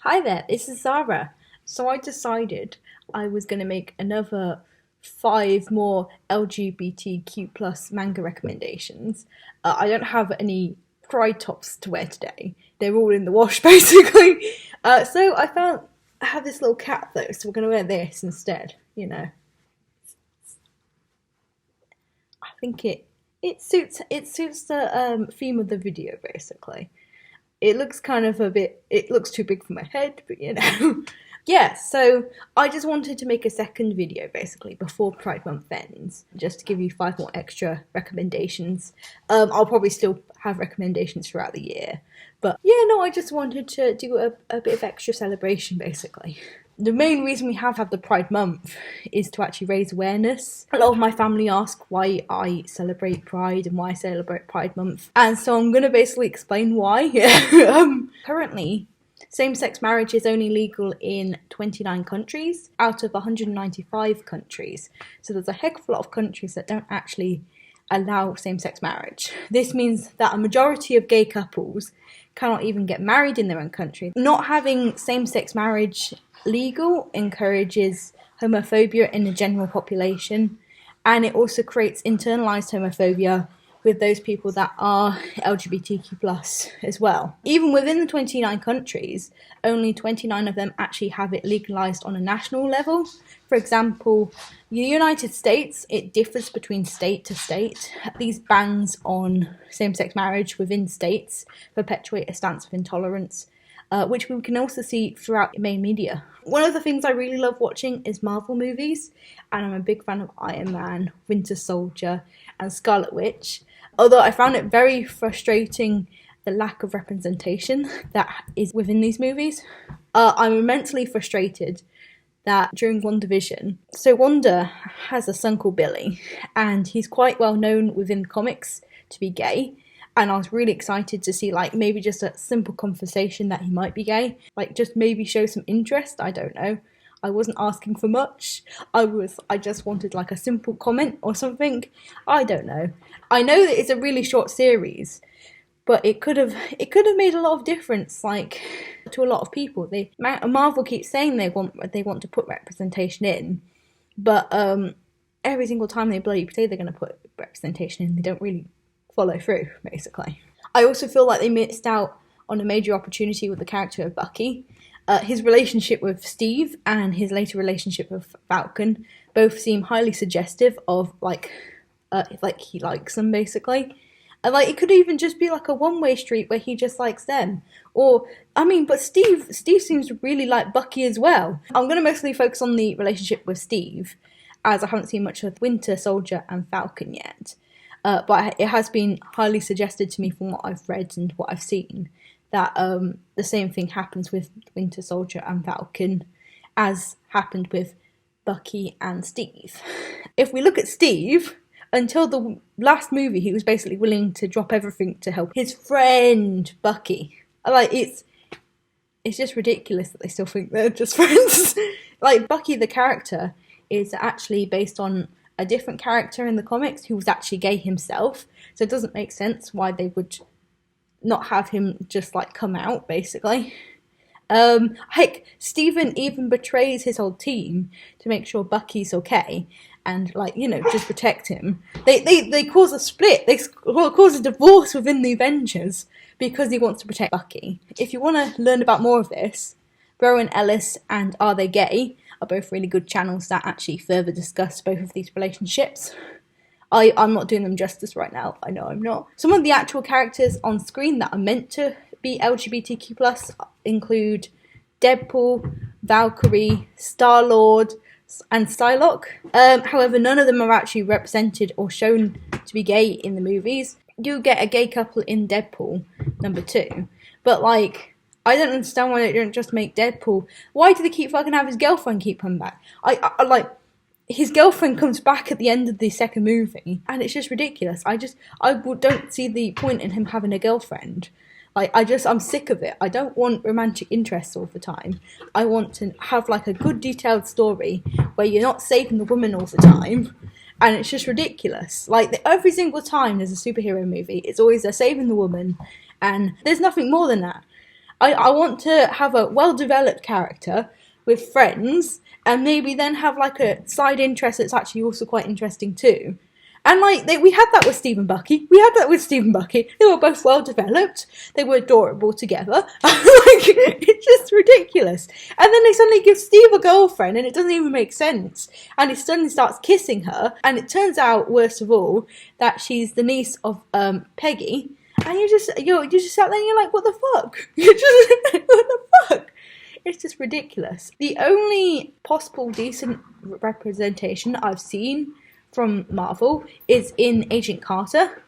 Hi there, this is Zara. So I decided I was going to make another five more LGBTQ plus manga recommendations. I don't have any pride tops to wear today. They're all in the wash basically. So I have this little cap though, so we're going to wear this instead. I think it suits the theme of the video basically. It looks kind of it looks too big for my head, but Yeah, so I just wanted to make a second video basically before Pride Month ends, just to give you five more extra recommendations. I'll probably still have recommendations throughout the year, but yeah, no, I just wanted to do a bit of extra celebration basically. The main reason we have had the Pride Month is to actually raise awareness. A lot of my family ask why I celebrate Pride and why I celebrate Pride Month, and so I'm going to basically explain why. Currently, same-sex marriage is only legal in 29 countries out of 195 countries. So there's a heck of a lot of countries that don't actually allow same-sex marriage. This means that a majority of gay couples cannot even get married in their own country. Not having same-sex marriage legal encourages homophobia in the general population, and it also creates internalized homophobia with those people that are LGBTQ plus as well. Even within the 29 countries, only 29 of them actually have it legalized on a national level. For example, the United States, it differs between state to state. These bans on same-sex marriage within states perpetuate a stance of intolerance, which we can also see throughout main media. One of the things I really love watching is Marvel movies, and I'm a big fan of Iron Man, Winter Soldier, and Scarlet Witch. Although I found it very frustrating the lack of representation that is within these movies. I'm immensely frustrated that during WandaVision, so Wanda has a son called Billy, and he's quite well known within the comics to be gay. And I was really excited to see maybe just a simple conversation that he might be gay. Just maybe show some interest, I don't know. I wasn't asking for much. I just wanted a simple comment or something. I don't know. I know that it's a really short series, but it could have made a lot of difference to a lot of people. Marvel keeps saying they want to put representation in, but every single time they bloody say they're going to put representation in, they don't really follow through basically. I also feel like they missed out on a major opportunity with the character of Bucky. His relationship with Steve and his later relationship with Falcon both seem highly suggestive of he likes them basically. And it could even just be a one-way street where he just likes them. But Steve seems to really like Bucky as well. I'm going to mostly focus on the relationship with Steve, as I haven't seen much of Winter Soldier and Falcon yet. But it has been highly suggested to me from what I've read and what I've seen that the same thing happens with Winter Soldier and Falcon as happened with Bucky and Steve. If we look at Steve, until the last movie, he was basically willing to drop everything to help his friend Bucky. It's just ridiculous that they still think they're just friends. Bucky the character is actually based on a different character in the comics who was actually gay himself, so it doesn't make sense why they would not have him just come out basically. Steven even betrays his whole team to make sure Bucky's okay and just protect him. They cause a split, they cause a divorce within the Avengers because he wants to protect Bucky. If you want to learn about more of this, Rowan Ellis and Are They Gay are both really good channels that actually further discuss both of these relationships. I'm not doing them justice right now, I know I'm not. Some of the actual characters on screen that are meant to be LGBTQ+, include Deadpool, Valkyrie, Star-Lord, and Psylocke. However, none of them are actually represented or shown to be gay in the movies. You get a gay couple in Deadpool, number 2, but I don't understand why they don't just make Deadpool. Why do they keep fucking have his girlfriend keep coming back? His girlfriend comes back at the end of the second movie, and it's just ridiculous. I don't see the point in him having a girlfriend. I'm sick of it. I don't want romantic interests all the time. I want to have a good detailed story where you're not saving the woman all the time, and it's just ridiculous. Every single time there's a superhero movie, it's always they're saving the woman, and there's nothing more than that. I want to have a well-developed character with friends, and maybe then have like a side interest that's actually also quite interesting too. And like we had that with Steve and Bucky. We had that with Steve and Bucky. They were both well developed. They were adorable together. Like, it's just ridiculous. And then they suddenly give Steve a girlfriend, and it doesn't even make sense. And he suddenly starts kissing her, and it turns out, worst of all, that she's the niece of Peggy. And you just sat there and you're like, what the fuck? You're just what the fuck? It's just ridiculous. The only possible decent representation I've seen from Marvel is in Agent Carter.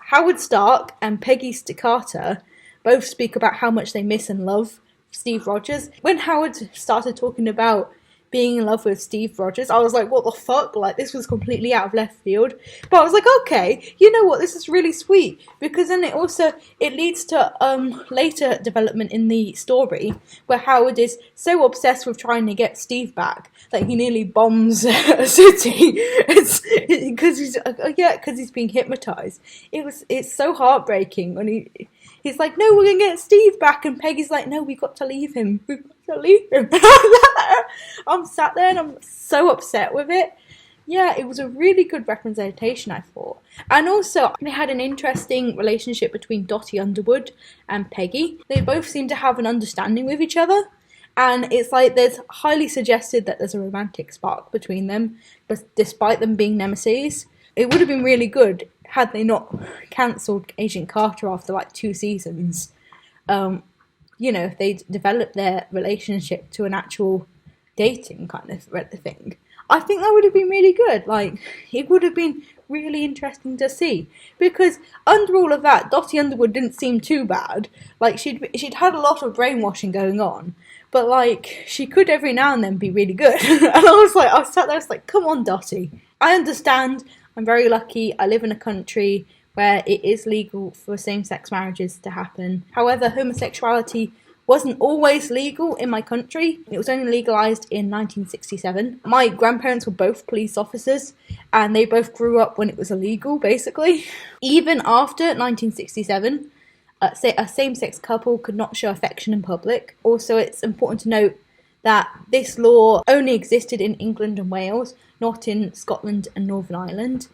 Howard Stark and Peggy Carter both speak about how much they miss and love Steve Rogers. When Howard started talking about being in love with Steve Rogers, I was like, what the fuck? Like, this was completely out of left field. But I was like, okay, you know what, this is really sweet, because then it leads to later development in the story where Howard is so obsessed with trying to get Steve back that he nearly bombs a city. It's because he's being hypnotized. It's so heartbreaking when he's like, no, we're gonna get Steve back, and Peggy's like, no, we've got to leave him. I'm sat there and I'm so upset with it. Yeah, it was a really good representation, I thought. And also, they had an interesting relationship between Dottie Underwood and Peggy. They both seem to have an understanding with each other. And it's like there's highly suggested that there's a romantic spark between them, but despite them being nemesis. It would have been really good had they not cancelled Agent Carter after like 2 seasons. If they developed their relationship to an actual dating kind of thing, I think that would have been really good. Like, it would have been really interesting to see, because under all of that, Dottie Underwood didn't seem too bad. Like, she'd had a lot of brainwashing going on, but like, she could every now and then be really good. And I sat there, I was like, come on, Dottie. I understand. I'm very lucky. I live in a country where it is legal for same-sex marriages to happen. However, homosexuality wasn't always legal in my country. It was only legalised in 1967. My grandparents were both police officers, and they both grew up when it was illegal, basically. Even after 1967, a same-sex couple could not show affection in public. Also, it's important to note that this law only existed in England and Wales, not in Scotland and Northern Ireland.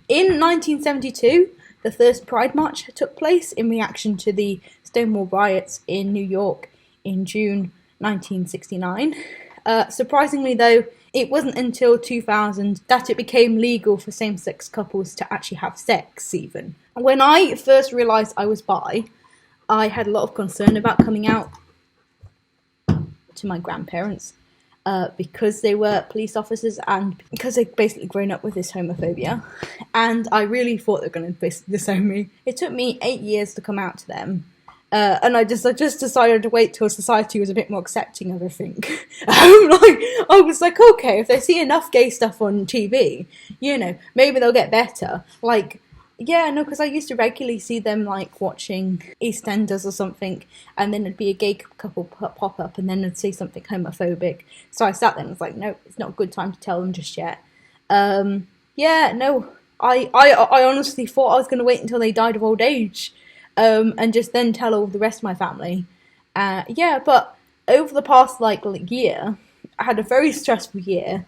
In 1972, the first Pride March took place in reaction to the Stonewall riots in New York in June 1969. Surprisingly, though, it wasn't until 2000 that it became legal for same-sex couples to actually have sex, even. When I first realised I was bi, I had a lot of concern about coming out to my grandparents because they were police officers and because they'd basically grown up with this homophobia, and I really thought they were going to disown me. It took me 8 years to come out to them, and I just decided to wait till society was a bit more accepting of everything. I was like, okay, if they see enough gay stuff on TV, maybe they'll get better. Yeah, no, because I used to regularly see them, watching EastEnders or something, and then there'd be a gay couple pop up, and then they'd say something homophobic. So I sat there and was like, no, it's not a good time to tell them just yet. Yeah, no, I honestly thought I was going to wait until they died of old age, and just then tell all the rest of my family. Yeah, but over the past, year, I had a very stressful year.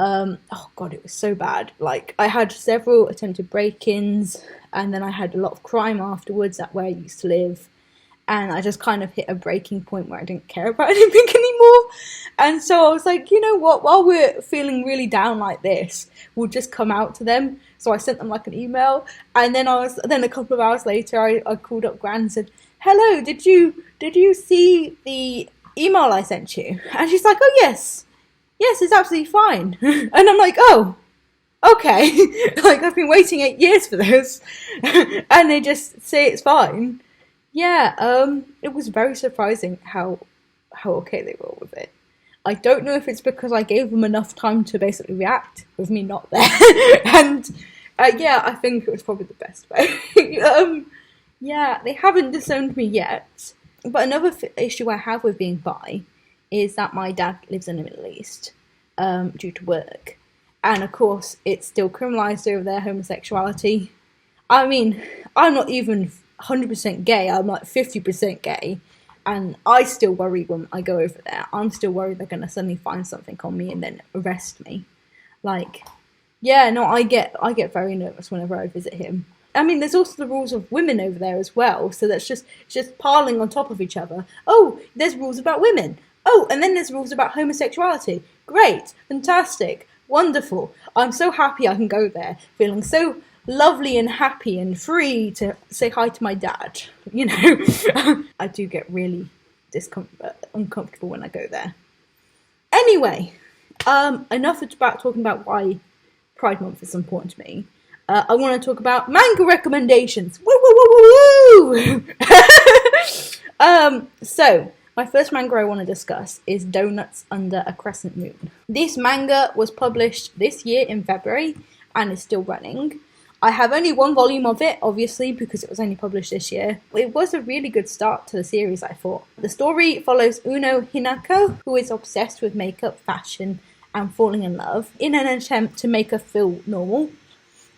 Oh god, it was so bad. I had several attempted break-ins, and then I had a lot of crime afterwards at where I used to live, and I just kind of hit a breaking point where I didn't care about anything anymore. And so I was like, you know what, while we're feeling really down like this, we'll just come out to them. So I sent them an email, and then a couple of hours later I called up Gran and said, hello, did you see the email I sent you? And she's like, oh yes, it's absolutely fine. And I'm like, oh, okay. I've been waiting 8 years for this. And they just say it's fine. Yeah, it was very surprising how okay they were with it. I don't know if it's because I gave them enough time to basically react with me not there. And, yeah, I think it was probably the best way. Yeah, they haven't disowned me yet. But another issue I have with being bi is that my dad lives in the Middle East due to work. And of course, it's still criminalised over there, homosexuality. I mean, I'm not even 100% gay, I'm 50% gay. And I still worry when I go over there. I'm still worried they're going to suddenly find something on me and then arrest me. Like, yeah, no, I get very nervous whenever I visit him. I mean, there's also the rules of women over there as well, so that's just piling on top of each other. Oh, there's rules about women. Oh, and then there's rules about homosexuality. Great, fantastic, wonderful. I'm so happy I can go there, feeling so lovely and happy and free to say hi to my dad. You know, I do get really uncomfortable when I go there. Anyway, enough about talking about why Pride Month is important to me. I want to talk about manga recommendations. Woo woo woo woo woo! So my first manga I want to discuss is Doughnuts Under a Crescent Moon. This manga was published this year in February and is still running. I have only one volume of it, obviously, because it was only published this year. It was a really good start to the series, I thought. The story follows Uno Hinako, who is obsessed with makeup, fashion, and falling in love, in an attempt to make her feel normal.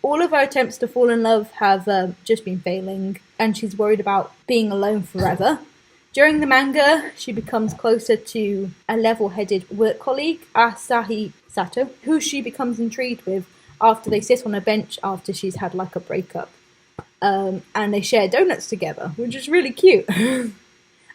All of her attempts to fall in love have just been failing, and she's worried about being alone forever. During the manga, she becomes closer to a level-headed work colleague, Asahi Sato, who she becomes intrigued with after they sit on a bench after she's had like a breakup. And they share donuts together, which is really cute.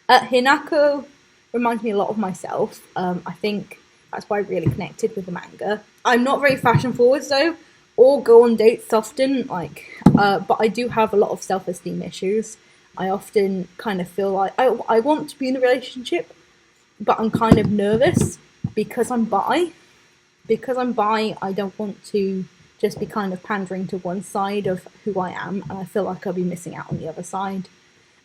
Hinako reminds me a lot of myself. I think that's why I really connected with the manga. I'm not very fashion forward though, or go on dates often, but I do have a lot of self-esteem issues. I often kind of feel like I want to be in a relationship, but I'm kind of nervous because I'm bi. Because I'm bi, I don't want to just be kind of pandering to one side of who I am, and I feel like I'll be missing out on the other side.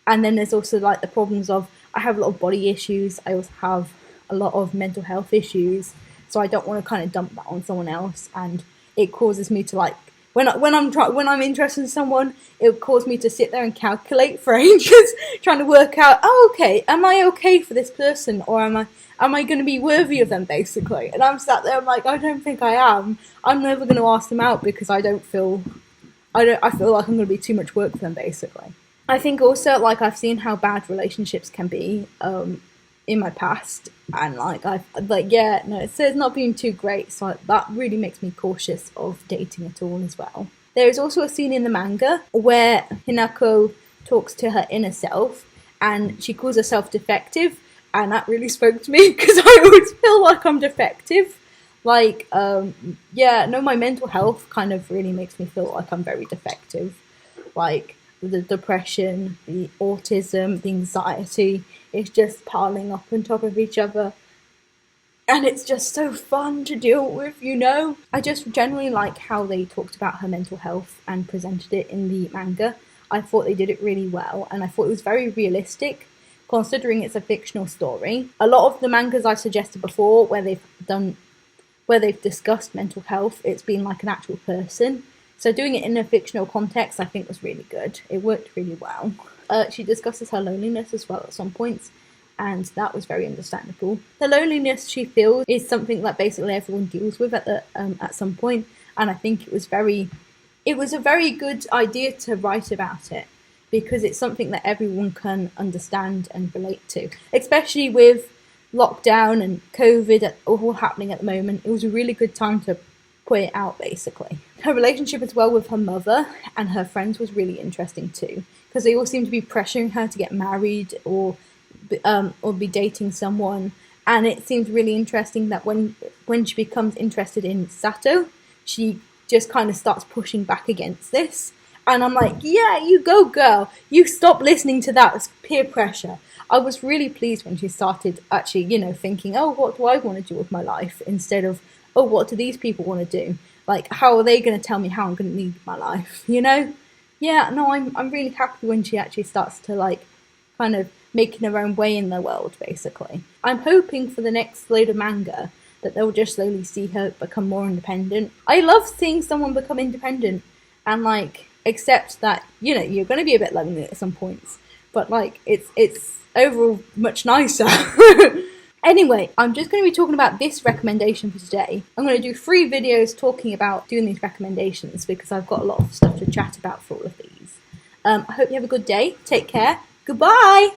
And then there's also like the problems of I have a lot of body issues. I also have a lot of mental health issues, so I don't want to kind of dump that on someone else, and it causes me to like when I'm interested in someone, it would cause me to sit there and calculate for ages, trying to work out, oh, okay, am I okay for this person, or am I going to be worthy of them, basically? And I'm sat there, I'm like, I don't think I am. I'm never going to ask them out because I feel like I'm going to be too much work for them, basically. I think also, like, I've seen how bad relationships can be in my past, and it's not been too great, so that really makes me cautious of dating at all as well. There is also a scene in the manga where Hinako talks to her inner self, and she calls herself defective, and that really spoke to me because I always feel like I'm defective. My mental health kind of really makes me feel like I'm very defective. Like, the depression, the autism, the anxiety, it's just piling up on top of each other. And it's just so fun to deal with, you know? I just generally like how they talked about her mental health and presented it in the manga. I thought they did it really well, and I thought it was very realistic, considering it's a fictional story. A lot of the mangas I suggested before, where they've discussed mental health, it's been like an actual person. So doing it in a fictional context, I think was really good. It worked really well. She discusses her loneliness as well at some points, and that was very understandable. The loneliness she feels is something that basically everyone deals with at some point, and I think it was a very good idea to write about it, because it's something that everyone can understand and relate to, especially with lockdown and COVID all happening at the moment. It was a really good time to put it out, basically. Her relationship as well with her mother and her friends was really interesting too, because they all seem to be pressuring her to get married or be dating someone, and it seems really interesting that when she becomes interested in Sato, she just kind of starts pushing back against this. And I'm like, yeah, you go, girl. You stop listening to that. It's peer pressure. I was really pleased when she started actually, thinking, oh, what do I want to do with my life? Instead of, oh, what do these people want to do? Like, how are they going to tell me how I'm going to lead my life? Yeah, no, I'm really happy when she actually starts to, like, kind of making her own way in the world, basically. I'm hoping for the next load of manga that they'll just slowly see her become more independent. I love seeing someone become independent and, like, accept that, you're going to be a bit lonely at some points, but, like, it's overall much nicer. Anyway, I'm just going to be talking about this recommendation for today. I'm going to do 3 videos talking about doing these recommendations because I've got a lot of stuff to chat about for all of these. I hope you have a good day. Take care. Goodbye!